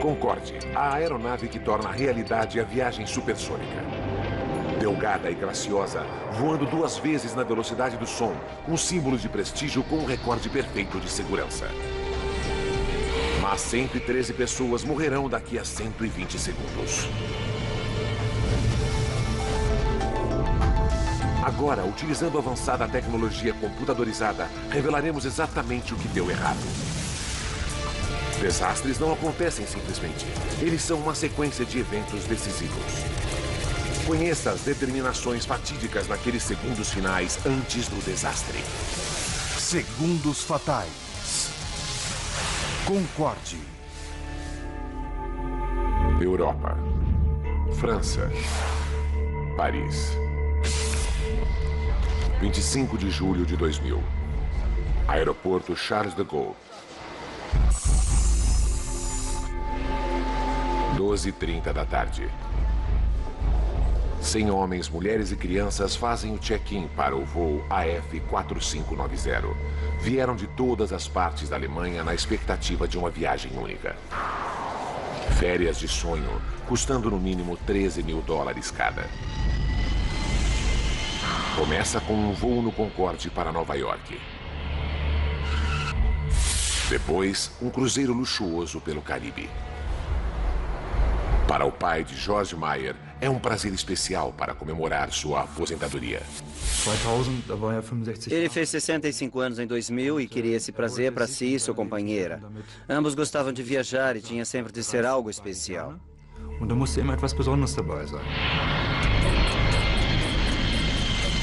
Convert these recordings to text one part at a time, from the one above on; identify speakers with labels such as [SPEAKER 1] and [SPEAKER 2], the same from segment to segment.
[SPEAKER 1] Concorde, a aeronave que torna realidade a viagem supersônica. Delgada e graciosa, voando 2 vezes na velocidade do som, um símbolo de prestígio com um recorde perfeito de segurança. Mas 113 pessoas morrerão daqui a 120 segundos. Agora, utilizando avançada tecnologia computadorizada, revelaremos exatamente o que deu errado. Desastres não acontecem simplesmente. Eles são uma sequência de eventos decisivos. Conheça as determinações fatídicas naqueles segundos finais antes do desastre.
[SPEAKER 2] Segundos fatais. Concorde.
[SPEAKER 1] Europa. França. Paris. 25 de julho de 2000. Aeroporto Charles de Gaulle. 12h30 da tarde. 100 homens, mulheres e crianças fazem o check-in para o voo AF4590. Vieram de todas as partes da Alemanha na expectativa de uma viagem única. Férias de sonho, custando no mínimo $13 mil cada. Começa com um voo no Concorde para Nova York. Depois, um cruzeiro luxuoso pelo Caribe. Para o pai de George Meyer, é um prazer especial para comemorar sua aposentadoria.
[SPEAKER 3] Ele fez 65 anos em 2000 e queria esse prazer para si e sua companheira. Ambos gostavam de viajar e tinha sempre de ser algo especial.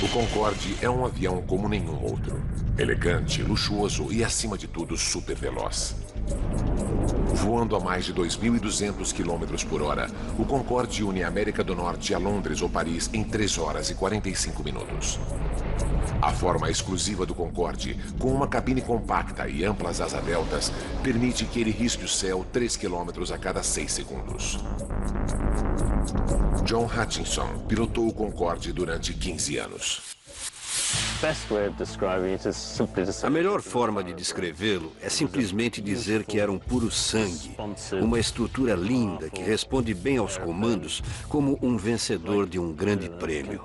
[SPEAKER 1] O Concorde é um avião como nenhum outro. Elegante, luxuoso e, acima de tudo, super veloz. Voando a mais de 2.200 km por hora, o Concorde une a América do Norte a Londres ou Paris em 3 horas e 45 minutos. A forma exclusiva do Concorde, com uma cabine compacta e amplas asas deltas, permite que ele risque o céu 3 km a cada 6 segundos. John Hutchinson pilotou o Concorde durante 15 anos.
[SPEAKER 4] A melhor forma de descrevê-lo é simplesmente dizer que era um puro sangue. Uma estrutura linda que responde bem aos comandos como um vencedor de um grande prêmio.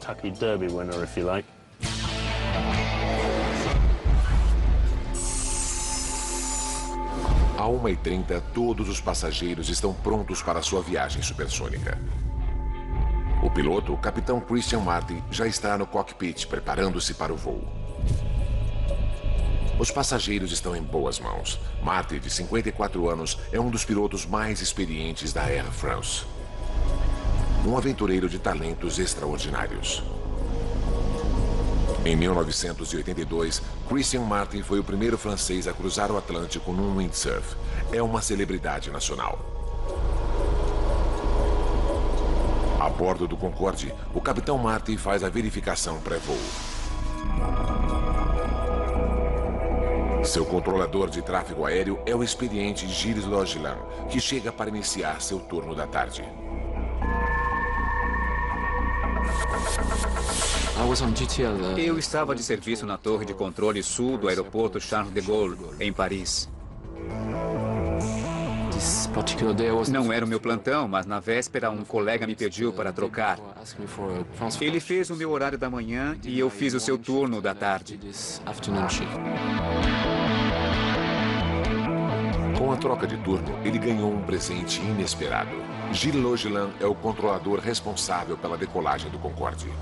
[SPEAKER 1] À 1h30, todos os passageiros estão prontos para sua viagem supersônica. O piloto, o capitão Christian Marty, já está no cockpit preparando-se para o voo. Os passageiros estão em boas mãos. Marty, de 54 anos, é um dos pilotos mais experientes da Air France. Um aventureiro de talentos extraordinários. Em 1982, Christian Marty foi o primeiro francês a cruzar o Atlântico num windsurf. É uma celebridade nacional. A bordo do Concorde, o capitão Marty faz a verificação pré-voo. Seu controlador de tráfego aéreo é o experiente Gilles Logilin, que chega para iniciar seu turno da tarde.
[SPEAKER 5] Eu estava de serviço na torre de controle sul do aeroporto Charles de Gaulle, em Paris. Não era o meu plantão, mas na véspera um colega me pediu para trocar. Ele fez o meu horário da manhã e eu fiz o seu turno da tarde.
[SPEAKER 1] Com a troca de turno, ele ganhou um presente inesperado. Gilles Logilin é o controlador responsável pela decolagem do Concorde.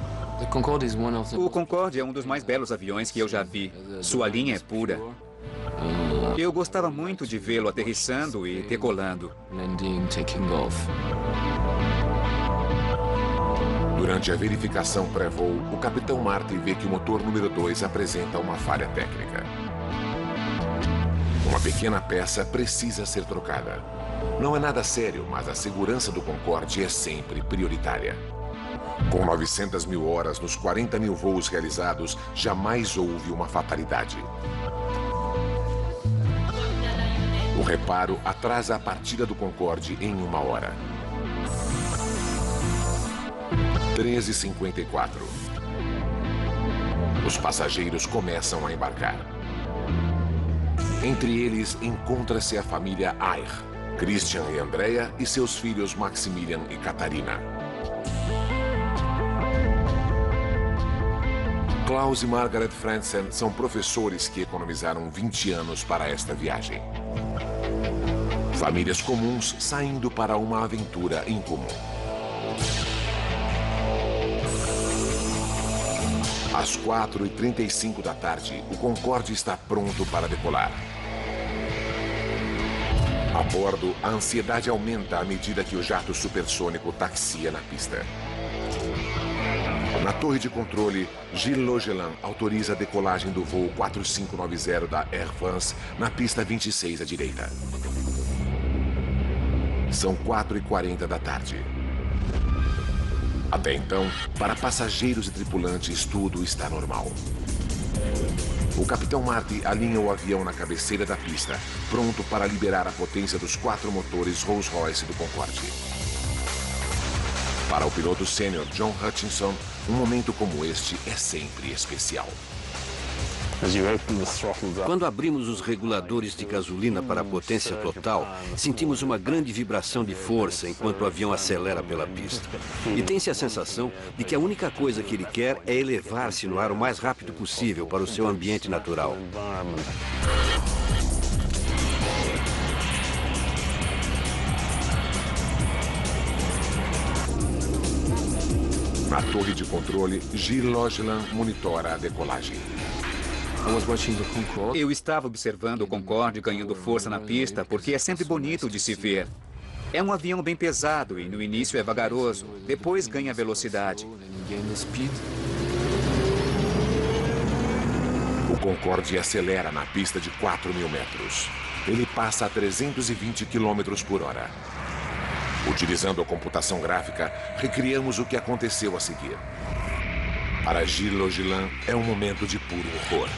[SPEAKER 5] O Concorde é um dos mais belos aviões que eu já vi. Sua linha é pura. Eu gostava muito de vê-lo aterrissando e decolando.
[SPEAKER 1] Durante a verificação pré-voo, o capitão Marty vê que o motor número 2 apresenta uma falha técnica. Uma pequena peça precisa ser trocada. Não é nada sério, mas a segurança do Concorde é sempre prioritária. Com 900 mil horas nos 40 mil voos realizados, jamais houve uma fatalidade. O reparo atrasa a partida do Concorde em 1 hora. 13h54. Os passageiros começam a embarcar. Entre eles, encontra-se a família Air, Christian e Andrea e seus filhos Maximilian e Catarina. Klaus e Margaret Franzen são professores que economizaram 20 anos para esta viagem. Famílias comuns saindo para uma aventura em comum. Às 4h35 da tarde, o Concorde está pronto para decolar. A bordo, a ansiedade aumenta à medida que o jato supersônico taxia na pista. Na torre de controle, Gilles Logelin autoriza a decolagem do voo 4590 da Air France na pista 26 à direita. São 4h40 da tarde. Até então, para passageiros e tripulantes, tudo está normal. O capitão Marty alinha o avião na cabeceira da pista, pronto para liberar a potência dos 4 motores Rolls-Royce do Concorde. Para o piloto sênior John Hutchinson, um momento como este é sempre especial.
[SPEAKER 4] Quando abrimos os reguladores de gasolina para a potência total, sentimos uma grande vibração de força enquanto o avião acelera pela pista. E tem-se a sensação de que a única coisa que ele quer é elevar-se no ar o mais rápido possível para o seu ambiente natural.
[SPEAKER 1] Na torre de controle, Gilles Logelin monitora a decolagem.
[SPEAKER 5] Eu estava observando o Concorde ganhando força na pista porque é sempre bonito de se ver. É um avião bem pesado e no início é vagaroso, depois ganha velocidade.
[SPEAKER 1] O Concorde acelera na pista de 4.000 metros. Ele passa a 320 km por hora. Utilizando a computação gráfica, recriamos o que aconteceu a seguir. Para Gilles Logelin, é um momento de puro horror.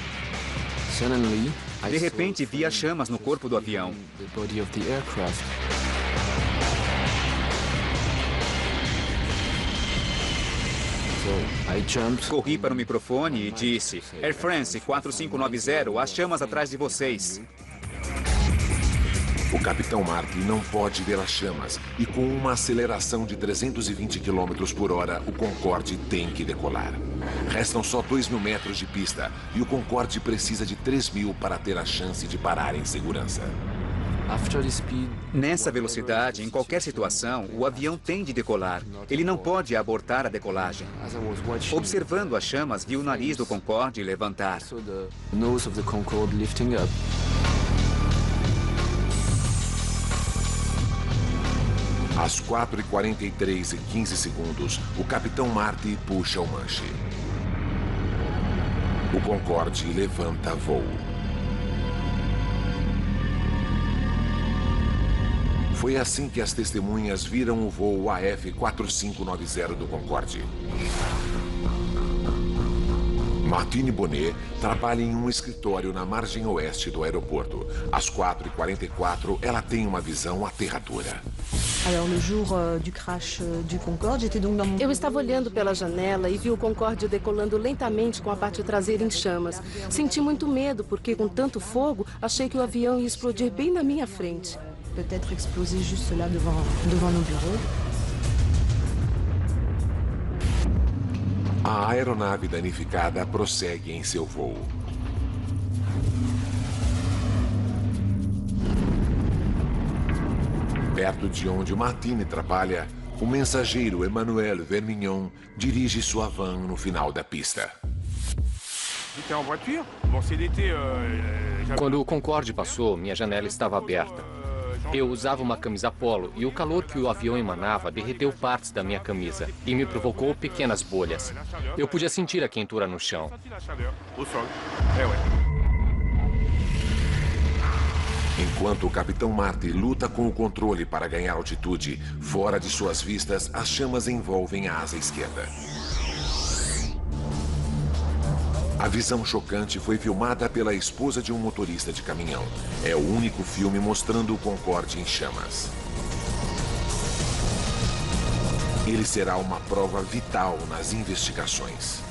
[SPEAKER 5] De repente, vi as chamas no corpo do avião. Corri para o microfone e disse: Air France 4590, as chamas atrás de vocês.
[SPEAKER 1] O capitão Marty não pode ver as chamas e com uma aceleração de 320 km por hora, o Concorde tem que decolar. Restam só 2.000 metros de pista e o Concorde precisa de 3.000 para ter a chance de parar em segurança.
[SPEAKER 5] Nessa velocidade, em qualquer situação, o avião tem de decolar. Ele não pode abortar a decolagem. Observando as chamas, vi o nariz do Concorde levantar.
[SPEAKER 1] Às 4h43 e 15 segundos, o capitão Marty puxa o manche. O Concorde levanta voo. Foi assim que as testemunhas viram o voo AF4590 do Concorde. Martine Bonnet trabalha em um escritório na margem oeste do aeroporto. Às 4h44, ela tem uma visão aterradora.
[SPEAKER 6] Eu estava olhando pela janela e vi o Concorde decolando lentamente com a parte traseira em chamas. Senti muito medo porque, com tanto fogo, achei que o avião ia explodir bem na minha frente. Peut-être exploser juste là devant nos bureaux.
[SPEAKER 1] A aeronave danificada prossegue em seu voo. Perto de onde Martine trabalha, o mensageiro Emmanuel Vermignon dirige sua van no final da pista.
[SPEAKER 7] Quando o Concorde passou, minha janela estava aberta. Eu usava uma camisa polo e o calor que o avião emanava derreteu partes da minha camisa e me provocou pequenas bolhas. Eu podia sentir a quentura no chão.
[SPEAKER 1] Enquanto o capitão Marty luta com o controle para ganhar altitude, fora de suas vistas, as chamas envolvem a asa esquerda. A visão chocante foi filmada pela esposa de um motorista de caminhão. É o único filme mostrando o Concorde em chamas. Ele será uma prova vital nas investigações.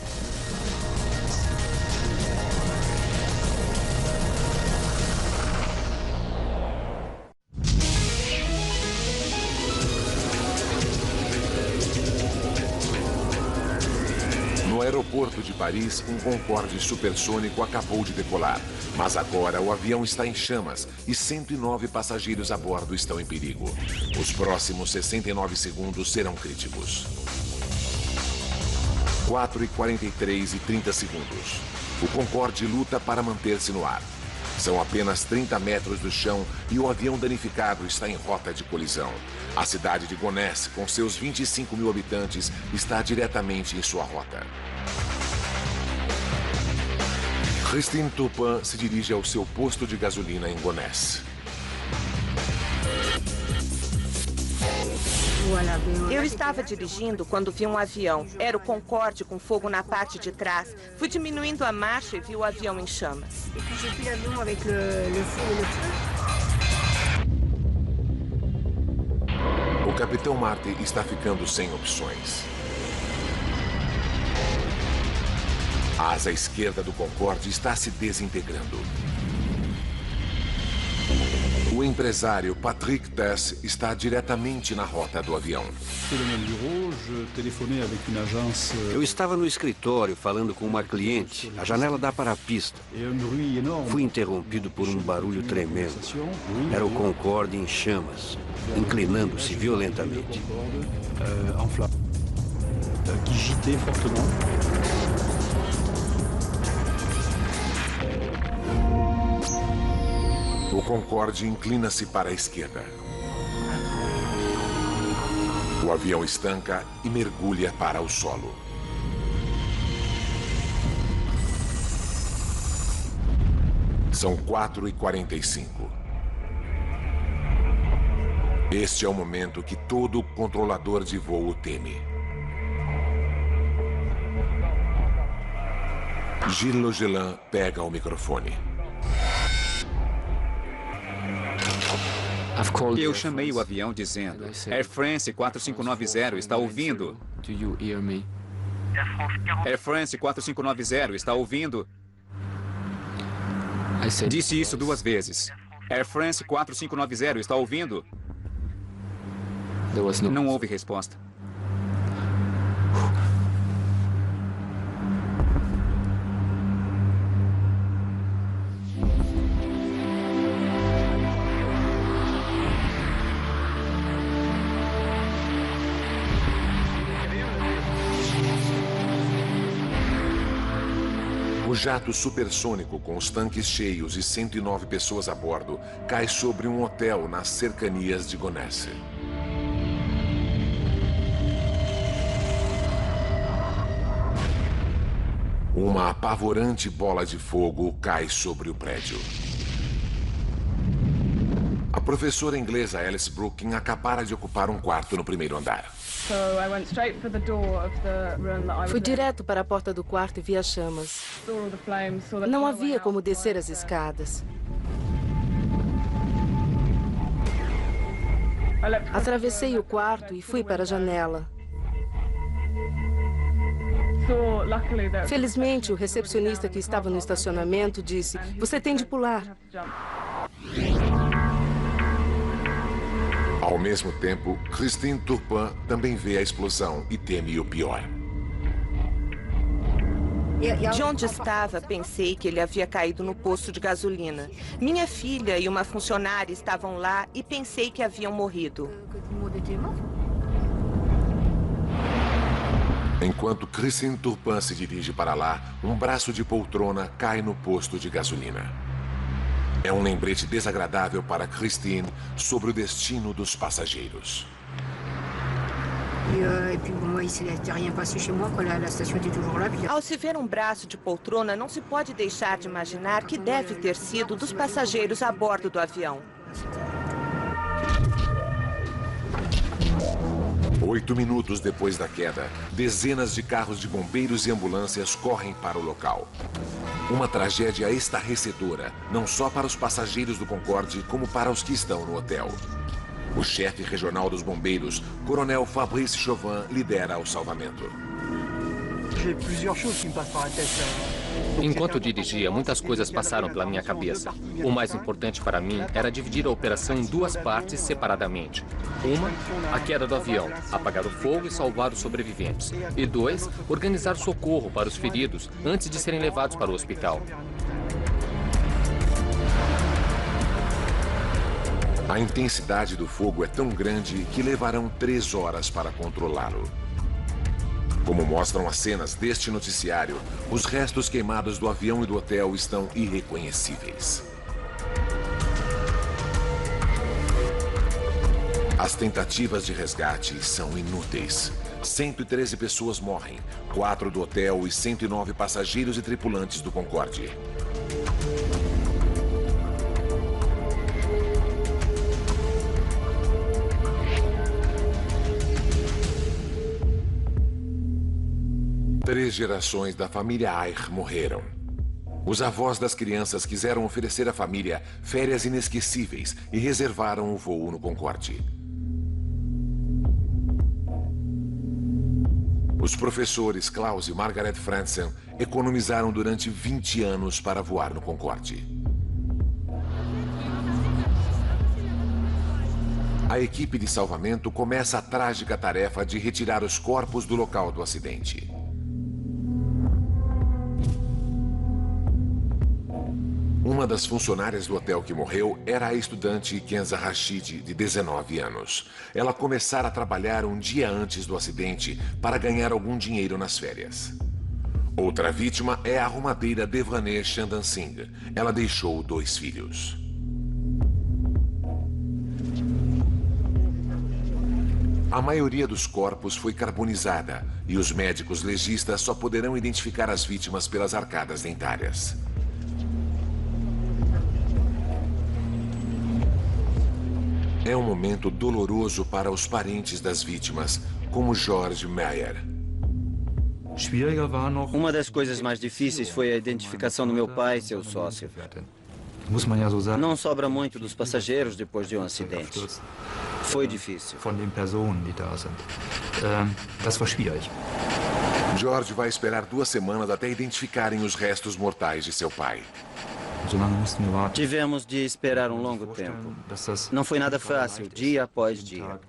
[SPEAKER 1] aeroporto de Paris, um Concorde supersônico acabou de decolar. Mas agora o avião está em chamas e 109 passageiros a bordo estão em perigo. Os próximos 69 segundos serão críticos. 4h43 e 30 segundos. O Concorde luta para manter-se no ar. São apenas 30 metros do chão e o avião danificado está em rota de colisão. A cidade de Gonesse, com seus 25 mil habitantes, está diretamente em sua rota. Christine Turpin se dirige ao seu posto de gasolina em Gonesse.
[SPEAKER 8] Eu estava dirigindo quando vi um avião. Era o Concorde com fogo na parte de trás. Fui diminuindo a marcha e vi o avião em chamas.
[SPEAKER 1] O capitão Marty está ficando sem opções. A asa esquerda do Concorde está se desintegrando. O empresário Patrick Tess está diretamente na rota do avião.
[SPEAKER 4] Eu estava no escritório falando com uma cliente. A janela dá para a pista. Fui interrompido por um barulho tremendo. Era o Concorde em chamas, inclinando-se violentamente.
[SPEAKER 1] O Concorde inclina-se para a esquerda. O avião estanca e mergulha para o solo. São 4h45. Este é o momento que todo controlador de voo teme. Gilles Logelin pega o microfone.
[SPEAKER 5] Eu chamei o avião dizendo: Air France 4590 está ouvindo. Air France 4590 está ouvindo. Disse isso 2 vezes. Air France 4590 está ouvindo. Não houve resposta.
[SPEAKER 1] O jato supersônico com os tanques cheios e 109 pessoas a bordo cai sobre um hotel nas cercanias de Gonesse. Uma apavorante bola de fogo cai sobre o prédio. A professora inglesa Alice Brooking acabara de ocupar um quarto no primeiro andar.
[SPEAKER 6] Fui direto para a porta do quarto e vi as chamas. Não havia como descer as escadas. Atravessei o quarto e fui para a janela. Felizmente, o recepcionista que estava no estacionamento disse: "Você tem de pular."
[SPEAKER 1] Ao mesmo tempo, Christine Turpin também vê a explosão e teme o pior.
[SPEAKER 8] De onde estava, pensei que ele havia caído no posto de gasolina. Minha filha e uma funcionária estavam lá e pensei que haviam morrido.
[SPEAKER 1] Enquanto Christine Turpin se dirige para lá, um braço de poltrona cai no posto de gasolina. É um lembrete desagradável para Christine sobre o destino dos passageiros.
[SPEAKER 8] Ao se ver um braço de poltrona, não se pode deixar de imaginar que deve ter sido dos passageiros a bordo do avião.
[SPEAKER 1] 8 minutos depois da queda, dezenas de carros de bombeiros e ambulâncias correm para o local. Uma tragédia estarrecedora, não só para os passageiros do Concorde, como para os que estão no hotel. O chefe regional dos bombeiros, Coronel Fabrice Chauvin, lidera o salvamento.
[SPEAKER 7] Enquanto dirigia, muitas coisas passaram pela minha cabeça. O mais importante para mim era dividir a operação em duas partes separadamente. Uma, a queda do avião, apagar o fogo e salvar os sobreviventes. E dois, organizar socorro para os feridos antes de serem levados para o hospital.
[SPEAKER 1] A intensidade do fogo é tão grande que levarão 3 horas para controlá-lo. Como mostram as cenas deste noticiário, os restos queimados do avião e do hotel estão irreconhecíveis. As tentativas de resgate são inúteis. 113 pessoas morrem, 4 do hotel e 109 passageiros e tripulantes do Concorde. Três gerações da família Air morreram. Os avós das crianças quiseram oferecer à família férias inesquecíveis e reservaram o voo no Concorde. Os professores Klaus e Margaret Franzen economizaram durante 20 anos para voar no Concorde. A equipe de salvamento começa a trágica tarefa de retirar os corpos do local do acidente. Uma das funcionárias do hotel que morreu era a estudante Kenza Rashid, de 19 anos. Ela começara a trabalhar um dia antes do acidente para ganhar algum dinheiro nas férias. Outra vítima é a arrumadeira Devraneh Chandan Singh. Ela deixou 2 filhos. A maioria dos corpos foi carbonizada e os médicos legistas só poderão identificar as vítimas pelas arcadas dentárias. É um momento doloroso para os parentes das vítimas, como George Meyer.
[SPEAKER 3] Uma das coisas mais difíceis foi a identificação do meu pai e seu sócio. Não sobra muito dos passageiros depois de um acidente. Foi difícil.
[SPEAKER 1] George vai esperar 2 semanas até identificarem os restos mortais de seu pai.
[SPEAKER 3] Tivemos de esperar um longo tempo. Não foi nada fácil, dia após dia.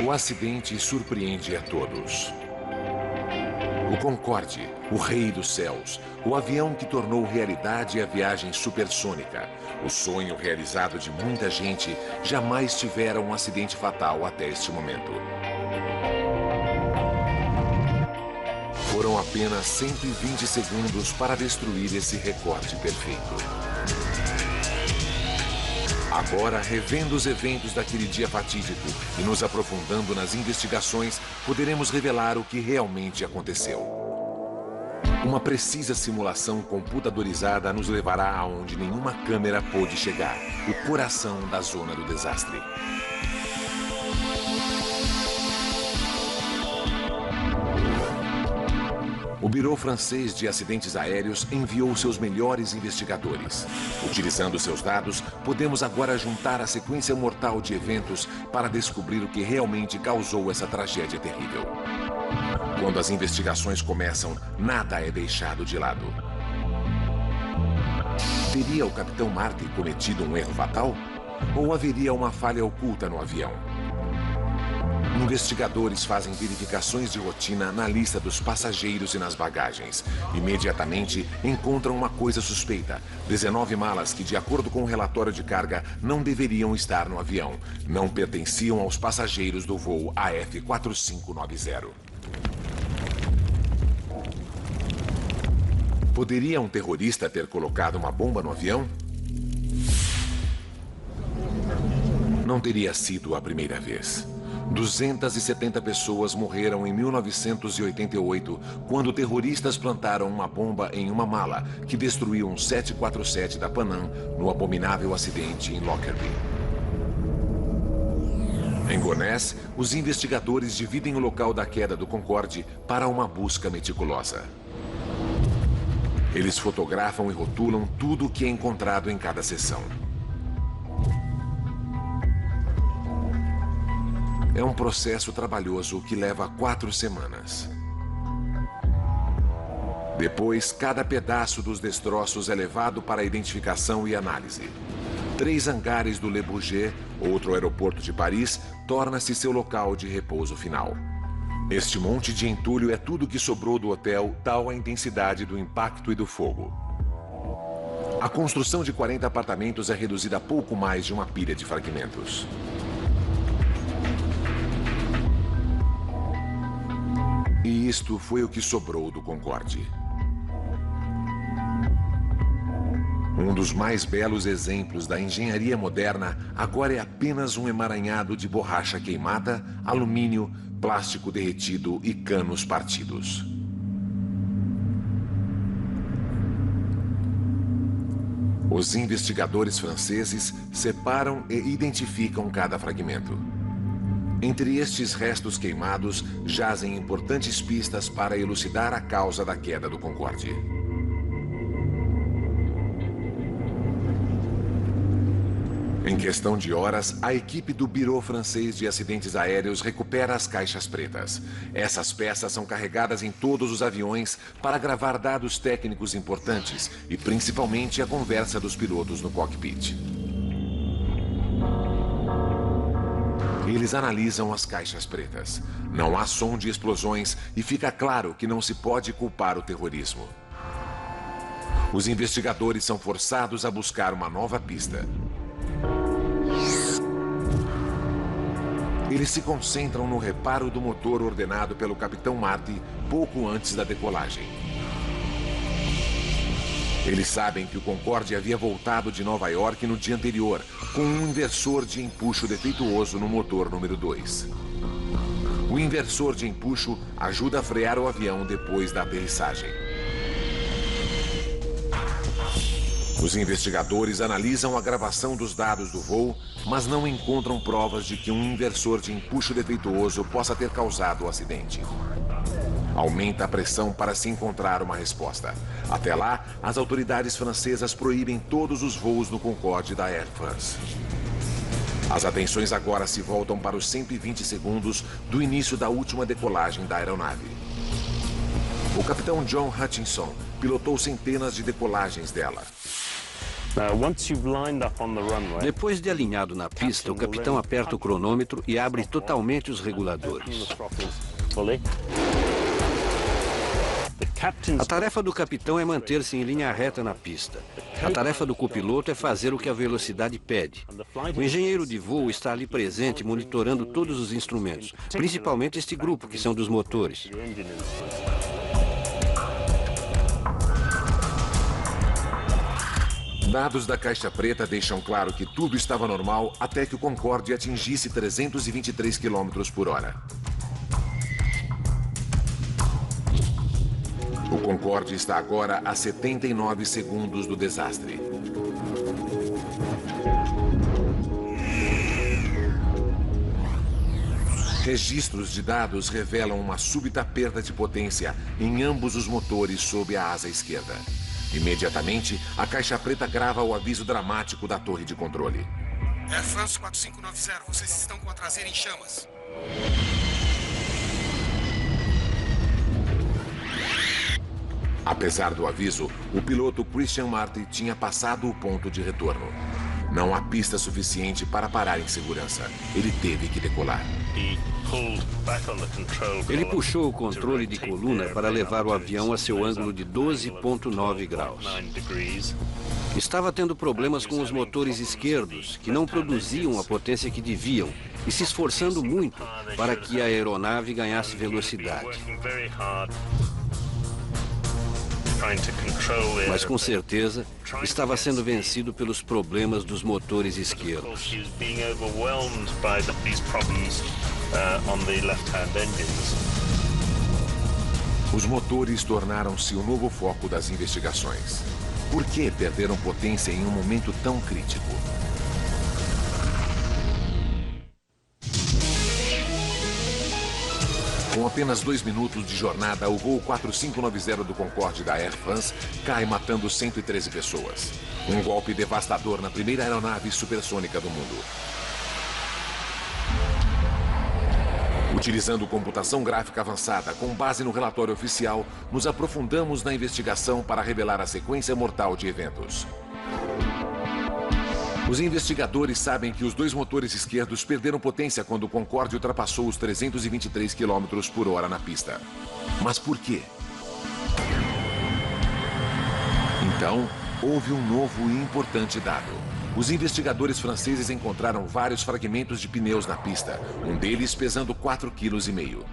[SPEAKER 1] O acidente surpreende a todos. O Concorde, o rei dos céus, o avião que tornou realidade a viagem supersônica, o sonho realizado de muita gente, jamais tivera um acidente fatal até este momento. Foram apenas 120 segundos para destruir esse recorde perfeito. Agora, revendo os eventos daquele dia fatídico e nos aprofundando nas investigações, poderemos revelar o que realmente aconteceu. Uma precisa simulação computadorizada nos levará aonde nenhuma câmera pôde chegar, o coração da zona do desastre. O Bureau Francês de Acidentes Aéreos enviou seus melhores investigadores. Utilizando seus dados, podemos agora juntar a sequência mortal de eventos para descobrir o que realmente causou essa tragédia terrível. Quando as investigações começam, nada é deixado de lado. Teria o Capitão Marty cometido um erro fatal? Ou haveria uma falha oculta no avião? Investigadores fazem verificações de rotina na lista dos passageiros e nas bagagens. Imediatamente encontram uma coisa suspeita: 19 malas que, de acordo com o relatório de carga, não deveriam estar no avião. Não pertenciam aos passageiros do voo AF4590. Poderia um terrorista ter colocado uma bomba no avião? Não teria sido a primeira vez. 270 pessoas morreram em 1988, quando terroristas plantaram uma bomba em uma mala que destruiu um 747 da Pan Am no abominável acidente em Lockerbie. Em Gonesse, os investigadores dividem o local da queda do Concorde para uma busca meticulosa. Eles fotografam e rotulam tudo o que é encontrado em cada seção. É um processo trabalhoso que leva 4 semanas. Depois, cada pedaço dos destroços é levado para identificação e análise. 3 hangares do Le Bourget, outro aeroporto de Paris, torna-se seu local de repouso final. Este monte de entulho é tudo que sobrou do hotel, tal a intensidade do impacto e do fogo. A construção de 40 apartamentos é reduzida a pouco mais de uma pilha de fragmentos. E isto foi o que sobrou do Concorde. Um dos mais belos exemplos da engenharia moderna agora é apenas um emaranhado de borracha queimada, alumínio, plástico derretido e canos partidos. Os investigadores franceses separam e identificam cada fragmento. Entre estes restos queimados jazem importantes pistas para elucidar a causa da queda do Concorde. Em questão de horas, a equipe do Bureau Francês de Acidentes Aéreos recupera as caixas pretas. Essas peças são carregadas em todos os aviões para gravar dados técnicos importantes e principalmente a conversa dos pilotos no cockpit. Eles analisam as caixas pretas. Não há som de explosões e fica claro que não se pode culpar o terrorismo. Os investigadores são forçados a buscar uma nova pista. Eles se concentram no reparo do motor ordenado pelo capitão Marty pouco antes da decolagem. Eles sabem que o Concorde havia voltado de Nova York no dia anterior, com um inversor de empuxo defeituoso no motor número 2. O inversor de empuxo ajuda a frear o avião depois da aterrissagem. Os investigadores analisam a gravação dos dados do voo, mas não encontram provas de que um inversor de empuxo defeituoso possa ter causado o acidente. Aumenta a pressão para se encontrar uma resposta. Até lá, as autoridades francesas proíbem todos os voos no Concorde da Air France. As atenções agora se voltam para os 120 segundos do início da última decolagem da aeronave. O capitão John Hutchinson pilotou centenas de decolagens dela.
[SPEAKER 4] Depois de alinhado na pista, o capitão aperta o cronômetro e abre totalmente os reguladores. A tarefa do capitão é manter-se em linha reta na pista. A tarefa do copiloto é fazer o que a velocidade pede. O engenheiro de voo está ali presente, monitorando todos os instrumentos, principalmente este grupo, que são dos motores.
[SPEAKER 1] Dados da caixa preta deixam claro que tudo estava normal até que o Concorde atingisse 323 km por hora. O Concorde está agora a 79 segundos do desastre. Registros de dados revelam uma súbita perda de potência em ambos os motores sob a asa esquerda. Imediatamente, a caixa preta grava o aviso dramático da torre de controle.
[SPEAKER 9] Air France 4590, vocês estão com a traseira em chamas.
[SPEAKER 1] Apesar do aviso, o piloto Christian Marty tinha passado o ponto de retorno. Não há pista suficiente para parar em segurança. Ele teve que decolar.
[SPEAKER 4] Ele puxou o controle de coluna para levar o avião a seu ângulo de 12,9 graus. Estava tendo problemas com os motores esquerdos, que não produziam a potência que deviam, e se esforçando muito para que a aeronave ganhasse velocidade. Mas com certeza estava sendo vencido pelos problemas dos motores esquerdos.
[SPEAKER 1] Os motores tornaram-se o novo foco das investigações. Por que perderam potência em um momento tão crítico? Com apenas 2 minutos de jornada, o voo 4590 do Concorde da Air France cai matando 113 pessoas. Um golpe devastador na primeira aeronave supersônica do mundo. Utilizando computação gráfica avançada com base no relatório oficial, nos aprofundamos na investigação para revelar a sequência mortal de eventos. Os investigadores sabem que os dois motores esquerdos perderam potência quando o Concorde ultrapassou os 323 km/h na pista. Mas por quê? Então, houve um novo e importante dado. Os investigadores franceses encontraram vários fragmentos de pneus na pista, um deles pesando 4,5 kg.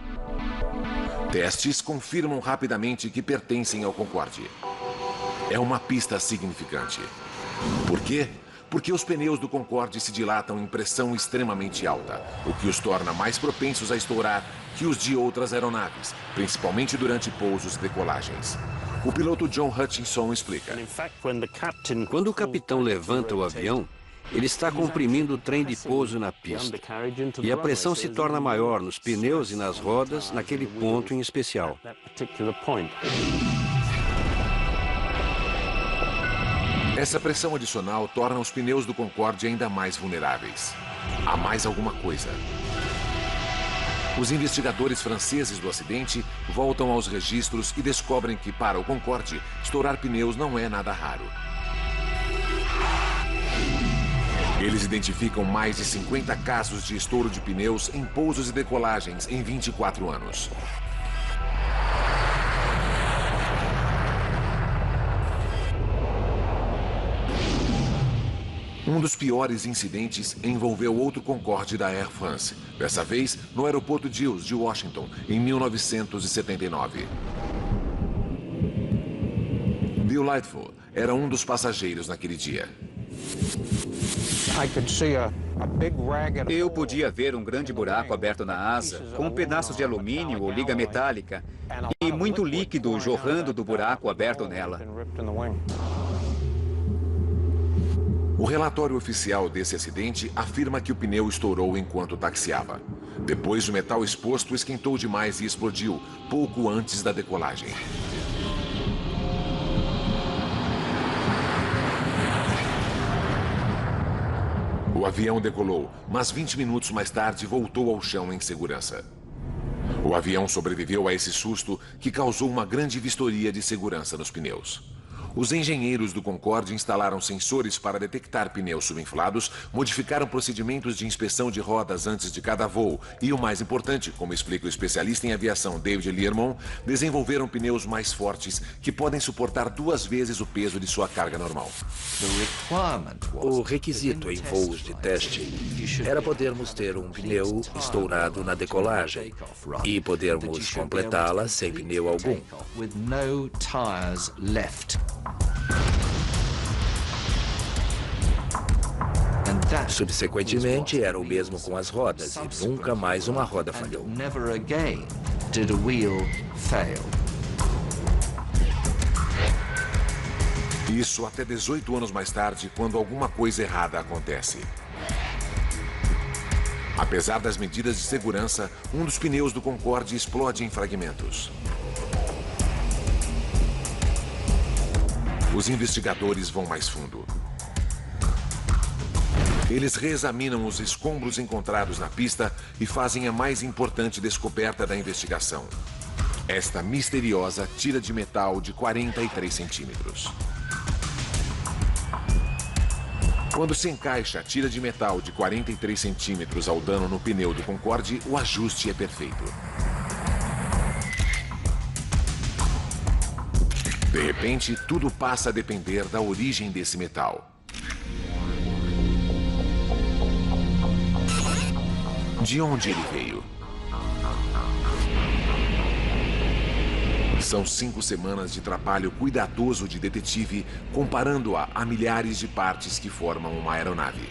[SPEAKER 1] Testes confirmam rapidamente que pertencem ao Concorde. É uma pista significante. Por quê? Porque os pneus do Concorde se dilatam em pressão extremamente alta, o que os torna mais propensos a estourar que os de outras aeronaves, principalmente durante pousos e decolagens. O piloto John Hutchinson explica.
[SPEAKER 4] Quando o capitão levanta o avião, ele está comprimindo o trem de pouso na pista. E a pressão se torna maior nos pneus e nas rodas naquele ponto em especial.
[SPEAKER 1] Essa pressão adicional torna os pneus do Concorde ainda mais vulneráveis. Há mais alguma coisa. Os investigadores franceses do acidente voltam aos registros e descobrem que, para o Concorde, estourar pneus não é nada raro. Eles identificam mais de 50 casos de estouro de pneus em pousos e decolagens em 24 anos. Um dos piores incidentes envolveu outro Concorde da Air France, dessa vez no aeroporto Dulles, de Washington, em 1979. Bill Lightfoot era um dos passageiros naquele dia.
[SPEAKER 5] Eu podia ver um grande buraco aberto na asa, com pedaços de alumínio ou liga metálica, e muito líquido jorrando do buraco aberto nela.
[SPEAKER 1] O relatório oficial desse acidente afirma que o pneu estourou enquanto taxiava. Depois, o metal exposto esquentou demais e explodiu, pouco antes da decolagem. O avião decolou, mas 20 minutos mais tarde voltou ao chão em segurança. O avião sobreviveu a esse susto que causou uma grande vistoria de segurança nos pneus. Os engenheiros do Concorde instalaram sensores para detectar pneus subinflados, modificaram procedimentos de inspeção de rodas antes de cada voo e, o mais importante, como explica o especialista em aviação David Learmonth, desenvolveram pneus mais fortes que podem suportar 2 vezes o peso de sua carga normal.
[SPEAKER 10] O requisito em voos de teste era podermos ter um pneu estourado na decolagem e podermos completá-la sem pneu algum. Subsequentemente, era o mesmo com as rodas e nunca mais uma roda falhou.
[SPEAKER 1] Isso até 18 anos mais tarde, quando alguma coisa errada acontece. Apesar das medidas de segurança, um dos pneus do Concorde explode em fragmentos. Os investigadores vão mais fundo. Eles reexaminam os escombros encontrados na pista e fazem a mais importante descoberta da investigação. Esta misteriosa tira de metal de 43 centímetros. Quando se encaixa a tira de metal de 43 centímetros ao dano no pneu do Concorde, o ajuste é perfeito. De repente, tudo passa a depender da origem desse metal. De onde ele veio? São 5 semanas de trabalho cuidadoso de detetive, comparando-a a milhares de partes que formam uma aeronave.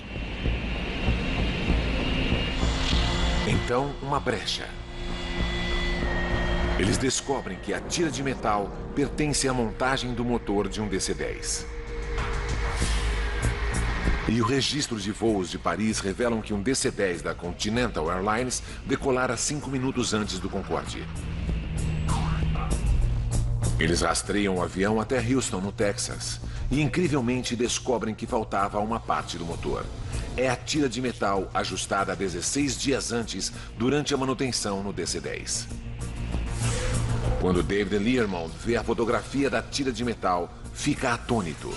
[SPEAKER 1] Então, uma brecha. Eles descobrem que a tira de metal pertence à montagem do motor de um DC-10. E o registro de voos de Paris revelam que um DC-10 da Continental Airlines decolara 5 minutos antes do Concorde. Eles rastreiam o avião até Houston, no Texas, e incrivelmente descobrem que faltava uma parte do motor. é a tira de metal ajustada 16 dias antes durante a manutenção no DC-10. Quando David Learmonth vê a fotografia da tira de metal, fica atônito.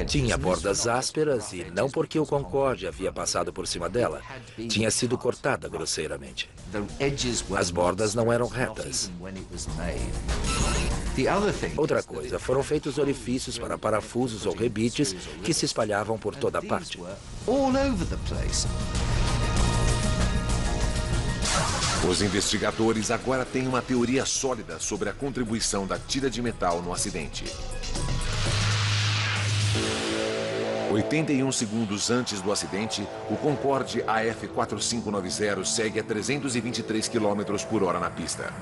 [SPEAKER 10] Tinha bordas ásperas e não porque o Concorde havia passado por cima dela. Tinha sido cortada grosseiramente. As bordas não eram retas. Outra coisa, foram feitos orifícios para parafusos ou rebites que se espalhavam por toda a parte.
[SPEAKER 1] Os investigadores agora têm uma teoria sólida sobre a contribuição da tira de metal no acidente. 81 segundos antes do acidente, o Concorde AF4590 segue a 323 km por hora na pista.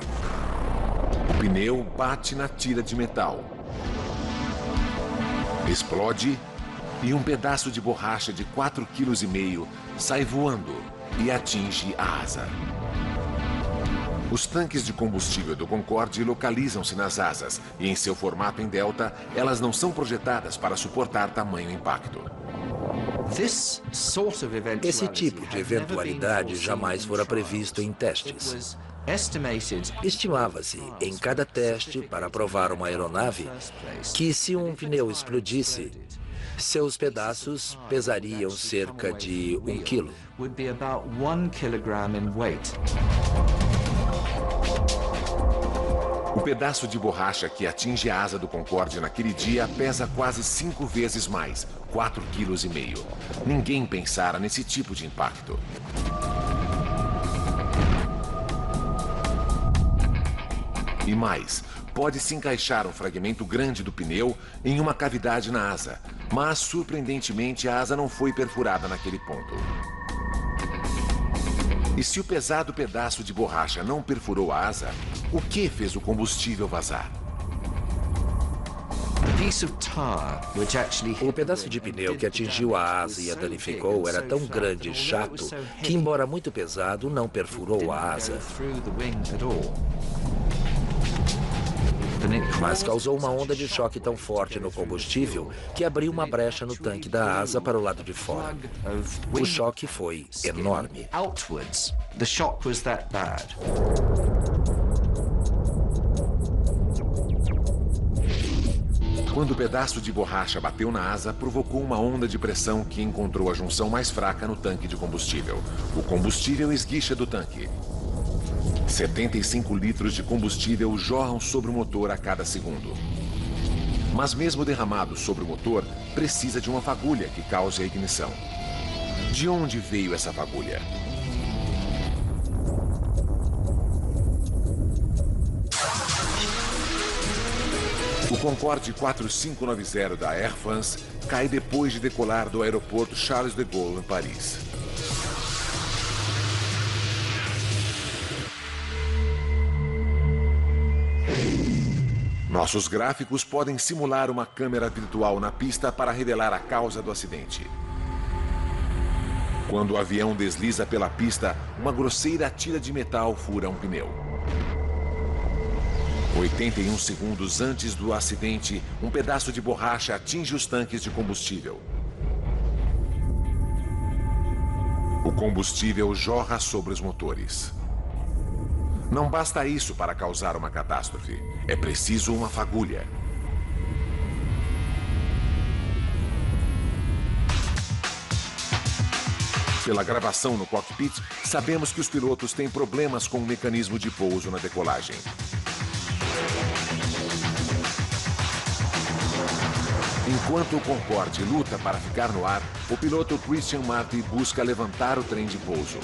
[SPEAKER 1] O pneu bate na tira de metal. Explode e um pedaço de borracha de 4,5 kg sai voando e atinge a asa. Os tanques de combustível do Concorde localizam-se nas asas e, em seu formato em delta, elas não são projetadas para suportar tamanho impacto.
[SPEAKER 10] Esse tipo de eventualidade jamais fora previsto em testes. Estimava-se, em cada teste para provar uma aeronave, que se um pneu explodisse, seus pedaços pesariam cerca de 1 quilo.
[SPEAKER 1] O pedaço de borracha que atinge a asa do Concorde naquele dia pesa quase 5 vezes mais, 4,5 kg. Ninguém pensara nesse tipo de impacto. E mais, pode-se encaixar um fragmento grande do pneu em uma cavidade na asa, mas, surpreendentemente, a asa não foi perfurada naquele ponto. E se o pesado pedaço de borracha não perfurou a asa, o que fez o combustível vazar?
[SPEAKER 10] O pedaço de pneu que atingiu a asa e a danificou era tão grande e chato que, embora muito pesado, não perfurou a asa. Mas causou uma onda de choque tão forte no combustível que abriu uma brecha no tanque da asa para o lado de fora. O choque foi enorme.
[SPEAKER 1] Quando o pedaço de borracha bateu na asa, provocou uma onda de pressão que encontrou a junção mais fraca no tanque de combustível. O combustível esguicha do tanque. 75 litros de combustível jorram sobre o motor a cada segundo. Mas mesmo derramado sobre o motor, precisa de uma fagulha que cause a ignição. De onde veio essa fagulha? O Concorde 4590 da Air France cai depois de decolar do aeroporto Charles de Gaulle, em Paris. Nossos gráficos podem simular uma câmera virtual na pista para revelar a causa do acidente. Quando o avião desliza pela pista, uma grosseira tira de metal fura um pneu. 81 segundos antes do acidente, um pedaço de borracha atinge os tanques de combustível. O combustível jorra sobre os motores. Não basta isso para causar uma catástrofe. É preciso uma fagulha. Pela gravação no cockpit, sabemos que os pilotos têm problemas com o mecanismo de pouso na decolagem. Enquanto o Concorde luta para ficar no ar, o piloto Christian Marty busca levantar o trem de pouso.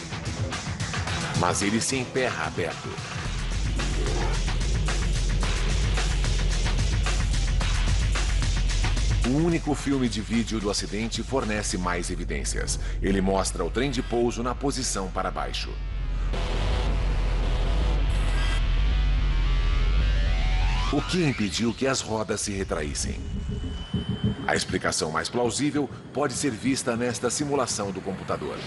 [SPEAKER 1] Mas ele se emperra aberto. O único filme de vídeo do acidente fornece mais evidências. Ele mostra o trem de pouso na posição para baixo. O que impediu que as rodas se retraíssem? A explicação mais plausível pode ser vista nesta simulação do computador.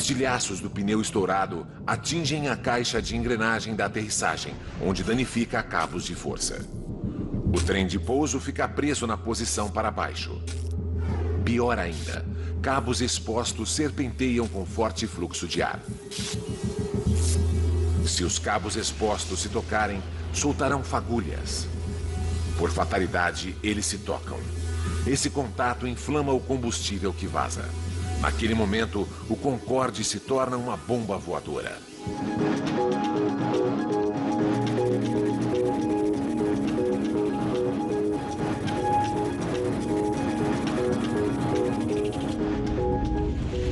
[SPEAKER 1] Estilhaços do pneu estourado atingem a caixa de engrenagem da aterrissagem, onde danifica cabos de força. O trem de pouso fica preso na posição para baixo. Pior ainda, cabos expostos serpenteiam com forte fluxo de ar. Se os cabos expostos se tocarem, soltarão fagulhas. Por fatalidade, eles se tocam. Esse contato inflama o combustível que vaza. Naquele momento, o Concorde se torna uma bomba voadora.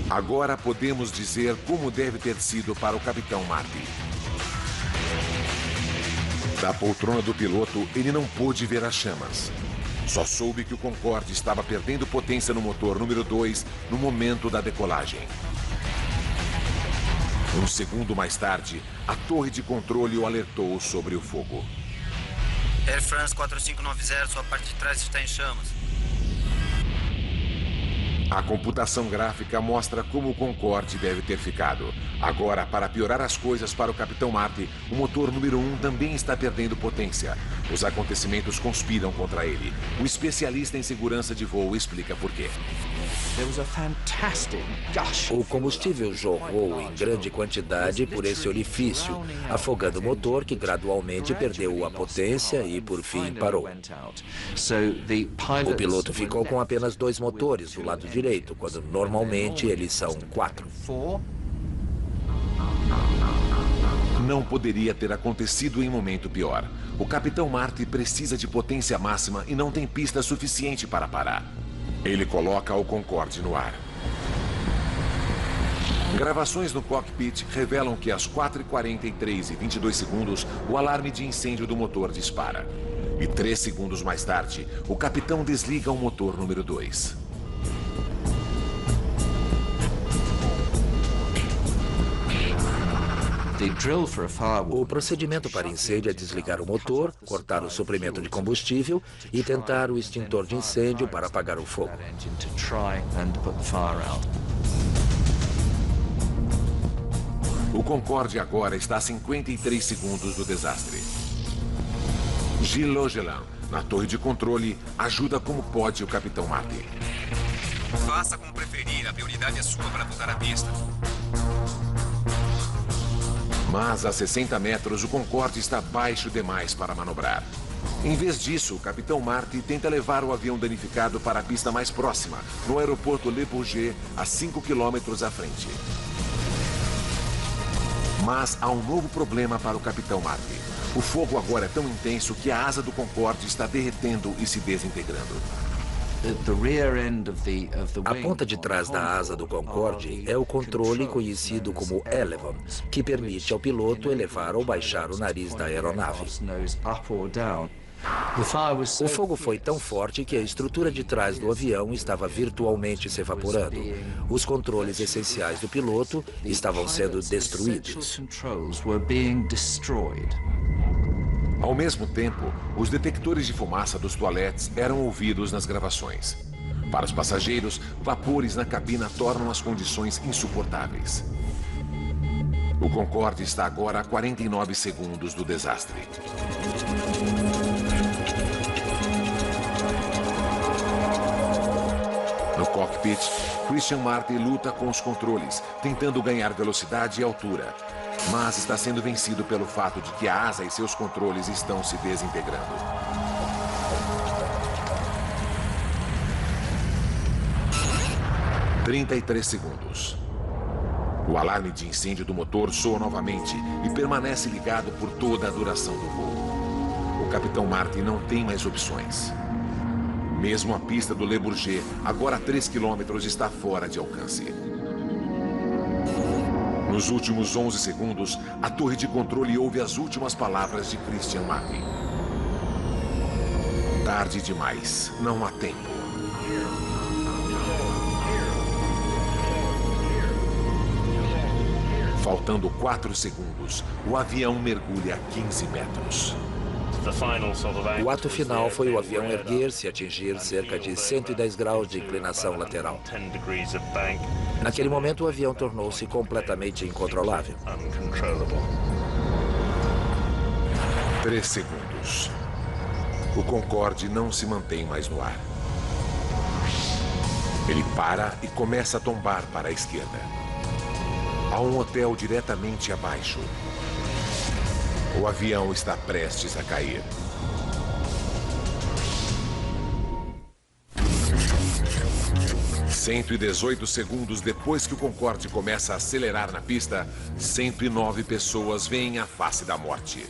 [SPEAKER 1] Agora podemos dizer como deve ter sido para o Capitão Marty. Da poltrona do piloto, ele não pôde ver as chamas. Só soube que o Concorde estava perdendo potência no motor número 2 no momento da decolagem. Um segundo mais tarde, a torre de controle o alertou sobre o fogo.
[SPEAKER 3] Air France 4590, sua parte de trás está em chamas.
[SPEAKER 1] A computação gráfica mostra como o Concorde deve ter ficado. Agora, para piorar as coisas para o Capitão Marty, o motor número 1 também está perdendo potência. Os acontecimentos conspiram contra ele. O especialista em segurança de voo explica por quê.
[SPEAKER 10] O combustível jorrou em grande quantidade por esse orifício, afogando o motor que gradualmente perdeu a potência e, por fim, parou. O piloto ficou com apenas 2 motores do lado direito, quando normalmente eles são 4.
[SPEAKER 1] Não poderia ter acontecido em momento pior. O Capitão Marty precisa de potência máxima e não tem pista suficiente para parar. Ele coloca o Concorde no ar. Gravações no cockpit revelam que às 4h43 e 22 segundos, o alarme de incêndio do motor dispara. E 3 segundos mais tarde, o capitão desliga o motor número 2.
[SPEAKER 10] O procedimento para incêndio é desligar o motor, cortar o suprimento de combustível e tentar o extintor de incêndio para apagar o fogo.
[SPEAKER 1] O Concorde agora está a 53 segundos do desastre. Gilles Logelan, na torre de controle, ajuda como pode o Capitão Marty.
[SPEAKER 5] Faça como preferir, a prioridade é sua para voltar à pista.
[SPEAKER 1] Mas a 60 metros, o Concorde está baixo demais para manobrar. Em vez disso, o Capitão Marty tenta levar o avião danificado para a pista mais próxima, no aeroporto Le Bourget, a 5 quilômetros à frente. Mas há um novo problema para o Capitão Marty. O fogo agora é tão intenso que a asa do Concorde está derretendo e se desintegrando.
[SPEAKER 10] A ponta de trás da asa do Concorde é o controle conhecido como Elevon, que permite ao piloto elevar ou baixar o nariz da aeronave. O fogo foi tão forte que a estrutura de trás do avião estava virtualmente se evaporando. Os controles essenciais do piloto estavam sendo destruídos.
[SPEAKER 1] Ao mesmo tempo, os detectores de fumaça dos toaletes eram ouvidos nas gravações. Para os passageiros, vapores na cabina tornam as condições insuportáveis. O Concorde está agora a 49 segundos do desastre. No cockpit, Christian Marty luta com os controles, tentando ganhar velocidade e altura. Mas está sendo vencido pelo fato de que a asa e seus controles estão se desintegrando. – 33 segundos. O alarme de incêndio do motor soa novamente e permanece ligado por toda a duração do voo. O Capitão Marty não tem mais opções. Mesmo a pista do Le Bourget, agora a 3 quilômetros, está fora de alcance. Nos últimos 11 segundos, a torre de controle ouve as últimas palavras de Christian Marty. Tarde demais, não há tempo. Faltando 4 segundos, o avião mergulha 15 metros.
[SPEAKER 10] O ato final foi o avião erguer-se e atingir cerca de 110 graus de inclinação lateral. Naquele momento, o avião tornou-se completamente incontrolável.
[SPEAKER 1] 3 segundos. O Concorde não se mantém mais no ar. Ele para e começa a tombar para a esquerda. Há um hotel diretamente abaixo. O avião está prestes a cair. "118 segundos depois que o Concorde começa a acelerar na pista, 109 pessoas veem a face da morte.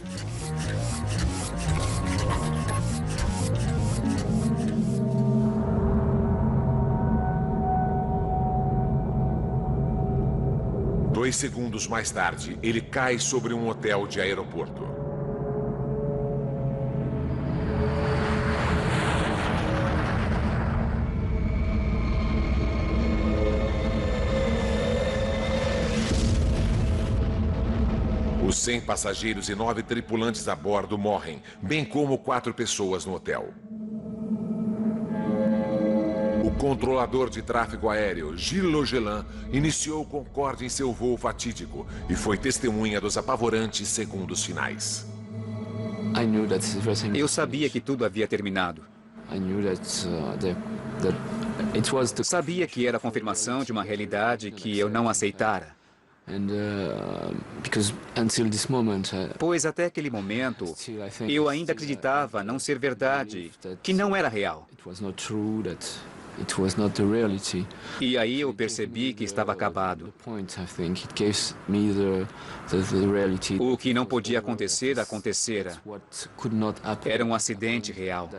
[SPEAKER 1] Dois segundos mais tarde, ele cai sobre um hotel de aeroporto. Os 100 passageiros e 9 tripulantes a bordo morrem, bem como 4 pessoas no hotel. O controlador de tráfego aéreo, Gilles Logelin, iniciou o Concorde em seu voo fatídico e foi testemunha dos apavorantes segundos finais.
[SPEAKER 5] Eu sabia que tudo havia terminado. Sabia que era a confirmação de uma realidade que eu não aceitara. Pois até aquele momento, eu ainda acreditava não ser verdade, que não era real. E aí eu percebi que estava acabado. O que não podia acontecer, acontecera. Era um acidente real.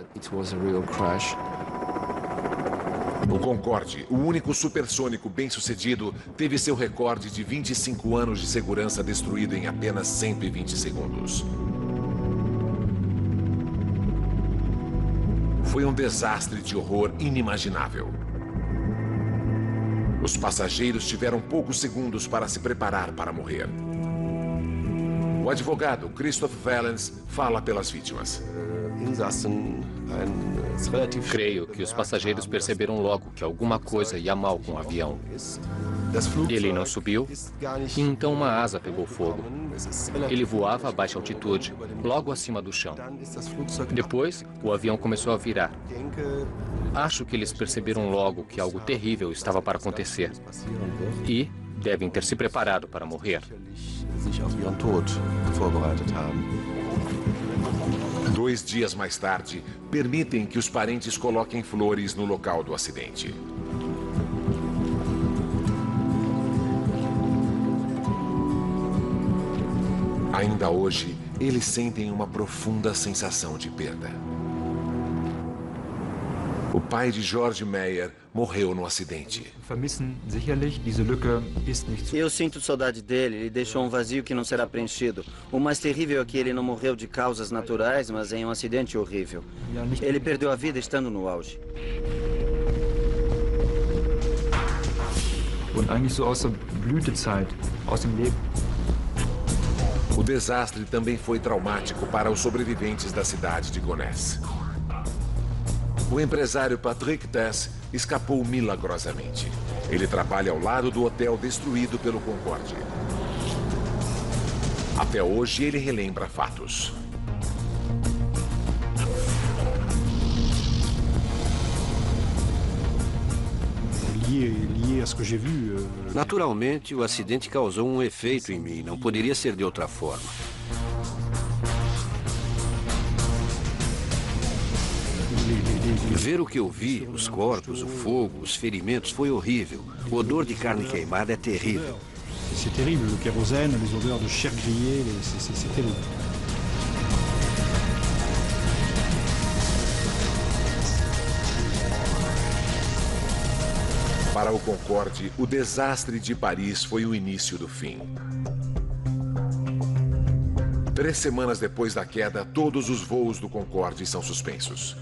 [SPEAKER 1] O Concorde, o único supersônico bem-sucedido, teve seu recorde de 25 anos de segurança destruído em apenas 120 segundos. Foi um desastre de horror inimaginável. Os passageiros tiveram poucos segundos para se preparar para morrer. O advogado Christoph Wellens fala pelas vítimas.
[SPEAKER 7] Creio que os passageiros perceberam logo que alguma coisa ia mal com o avião. Ele não subiu, e então uma asa pegou fogo. Ele voava a baixa altitude, logo acima do chão. Depois, o avião começou a virar. Acho que eles perceberam logo que algo terrível estava para acontecer. E devem ter se preparado para morrer.
[SPEAKER 1] 2 dias mais tarde, permitem que os parentes coloquem flores no local do acidente. Ainda hoje, eles sentem uma profunda sensação de perda. O pai de George Meyer morreu no acidente.
[SPEAKER 3] Eu sinto saudade dele. Ele deixou um vazio que não será preenchido. O mais terrível é que ele não morreu de causas naturais, mas em um acidente horrível. Ele perdeu a vida estando no auge.
[SPEAKER 1] O desastre também foi traumático para os sobreviventes da cidade de Gonesse. O empresário Patrick Tess escapou milagrosamente. Ele trabalha ao lado do hotel destruído pelo Concorde. Até hoje, ele relembra fatos.
[SPEAKER 4] Naturalmente, o acidente causou um efeito em mim. Não poderia ser de outra forma. Ver o que eu vi, os corpos, o fogo, os ferimentos, foi horrível. O odor de carne queimada é terrível.
[SPEAKER 11] C'est terrible, le kérosène, les odeurs de chair grillée, c'est terrible.
[SPEAKER 1] Para o Concorde, o desastre de Paris foi o início do fim. 3 semanas depois da queda, todos os voos do Concorde são suspensos.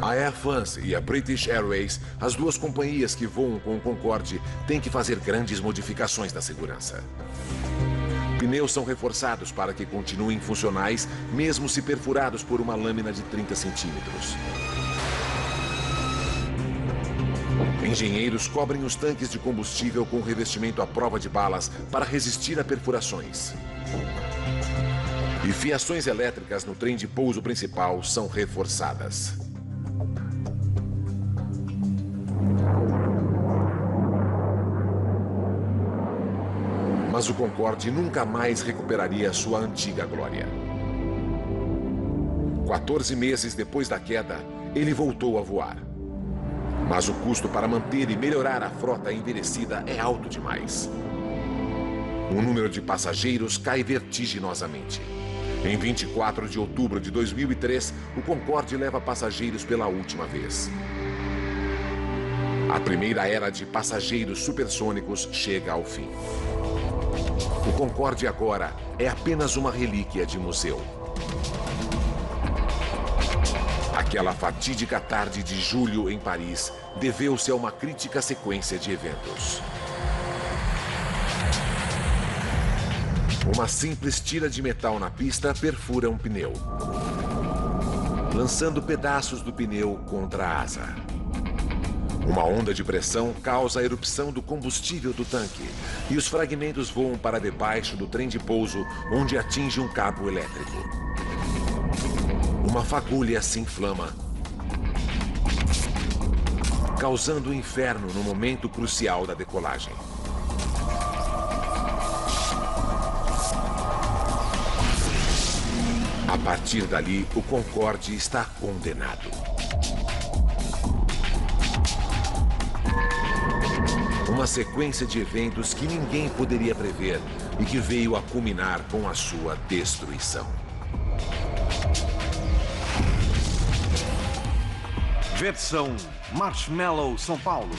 [SPEAKER 1] A Air France e a British Airways, as duas companhias que voam com o Concorde, têm que fazer grandes modificações na segurança. Pneus são reforçados para que continuem funcionais, mesmo se perfurados por uma lâmina de 30 centímetros. Engenheiros cobrem os tanques de combustível com revestimento à prova de balas para resistir a perfurações. E fiações elétricas no trem de pouso principal são reforçadas. Mas o Concorde nunca mais recuperaria sua antiga glória. 14 meses depois da queda, ele voltou a voar. Mas o custo para manter e melhorar a frota envelhecida é alto demais. O número de passageiros cai vertiginosamente. Em 24 de outubro de 2003, o Concorde leva passageiros pela última vez. A primeira era de passageiros supersônicos chega ao fim. O Concorde agora é apenas uma relíquia de museu. Aquela fatídica tarde de julho em Paris deveu-se a uma crítica sequência de eventos. Uma simples tira de metal na pista perfura um pneu, lançando pedaços do pneu contra a asa. Uma onda de pressão causa a erupção do combustível do tanque e os fragmentos voam para debaixo do trem de pouso, onde atinge um cabo elétrico. Uma fagulha se inflama, causando um inferno no momento crucial da decolagem. A partir dali, o Concorde está condenado. Uma sequência de eventos que ninguém poderia prever e que veio a culminar com a sua destruição.
[SPEAKER 2] Versão Marshmallow São Paulo.